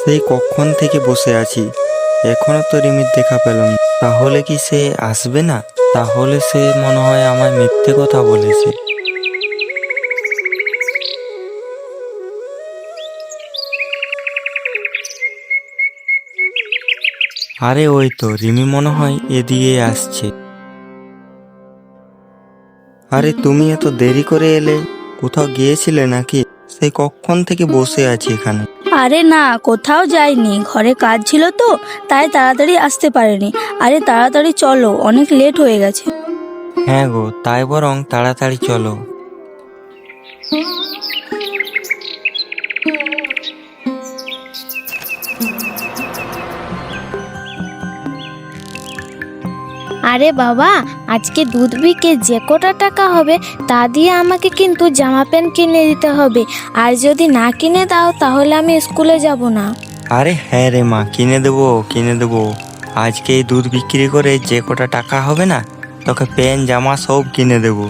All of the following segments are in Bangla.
সেই কখন থেকে বসে আছি, এখনো তো রিমির দেখা পেলাম না। তাহলে কি সে আসবে না? তাহলে সে মনে হয় আমায় মিথ্যে কথা বলেছে। আরে ওই তো রিমি মনে হয় এদিকে আসছে। আরে তুমি এত দেরি করে এলে, কোথাও গিয়েছিলে নাকি? সেই কখন থেকে বসে আছি এখানে। আরে না, কোথাও যাইনি, ঘরে কাজ ছিল তো তাই তাড়াতাড়ি আসতে পারিনি। আরে তাড়াতাড়ি চলো, অনেক লেট হয়ে গেছে। হ্যাঁ গো, তাই বরং তাড়াতাড়ি চলো। আরে বাবা, আজকে দুধ বিকে যে কটা টাকা হবে তা দিয়ে আমাকে কিন্তু জামা প্যান্ট কিনে দিতে হবে। আর যদি না কিনে দাও তাহলে আমি স্কুলে যাব না। আরে হ্যাঁ রে মা, কিনে দেবো কিনে দেবো। আজকে এই দুধ বিক্রি করে যে কটা টাকা হবে না, তোকে প্যান্ট জামা সব কিনে দেবো।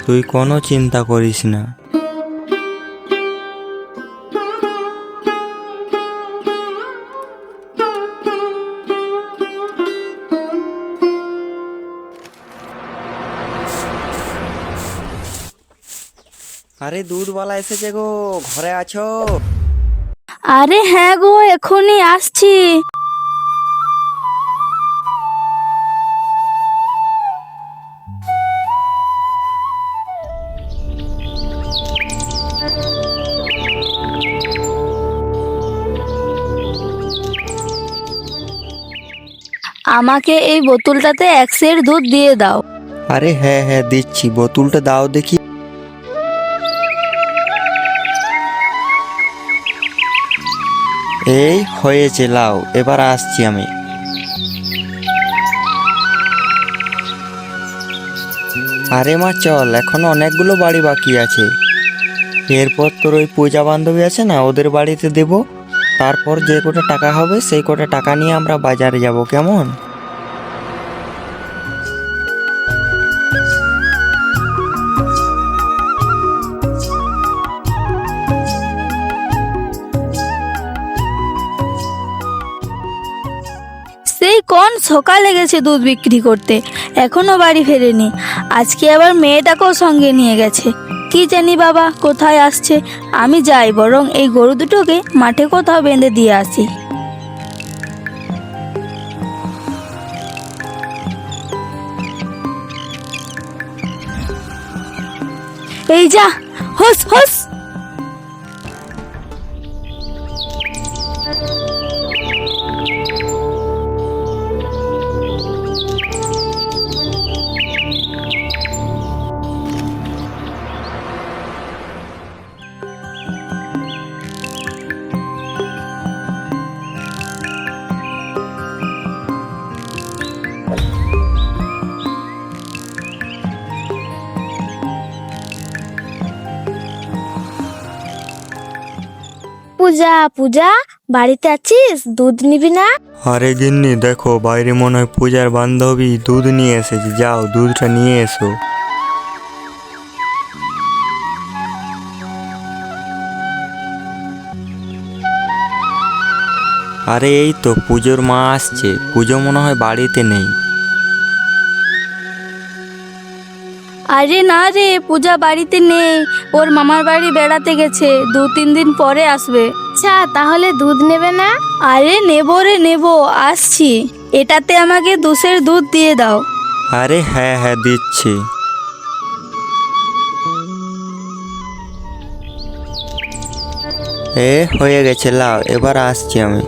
তুই কোনো চিন্তা করিস না। আরে দুধওয়ালা এসেছে গো, ঘরে আছো? আরে হ্যাঁ গো, এখনই আসছি। আমাকে এই বোতলটাতে 1 সের দুধ দিয়ে দাও। আরে হ্যাঁ হ্যাঁ দিচ্ছি, বোতলটা দাও দেখি। এই হয়েছে, লাও, এবার আসছি আমি। আরে মা চল, এখনো অনেকগুলো বাড়ি বাকি আছে। এরপর তোর ওই পূজা বান্ধবী আছে না, ওদের বাড়িতে দেব। তারপর যে কটা টাকা হবে সেই কটা টাকা নিয়ে আমরা বাজারে যাব, কেমন? সেই কোন সকালে গেছে দুধ বিক্রি করতে, এখনো বাড়ি ফেরেনি। আজকে আবার মেয়েটাকেও সঙ্গে নিয়ে গেছে। কি জানি বাবা কোথায় আসছে। আমি যাই, বরং এই গরু দুটোকে মাঠে কোথাও বেঁধে দিয়ে আসি। এই যা, হোস হোস। পূজা পূজা, বাড়িতে আছিস? দুধ নিবি না? আরে গিন্নি দেখো, বাইরে মনে হয় পূজার বান্ধবী দুধ নিয়ে এসেছে, যাও দুধটা নিয়ে এসো। আরে এই তো পুজোর মা আসছে, পুজো মনে হয় বাড়িতে নেই। আরে না রে, পূজা বাড়িতে নেই, ওর মামার বাড়ি বেড়াতে গেছে, 2-3 দিন পরে আসবে। আচ্ছা, তাহলে দুধ নেবে না? আরে নেবো রে নেবো, আসছি। এটাতে আমাকে 2 সের দুধ দিয়ে দাও। আরে হ্যাঁ হ্যাঁ দিচ্ছি। হয়ে গেছে, লাও, এবার আসছি আমি।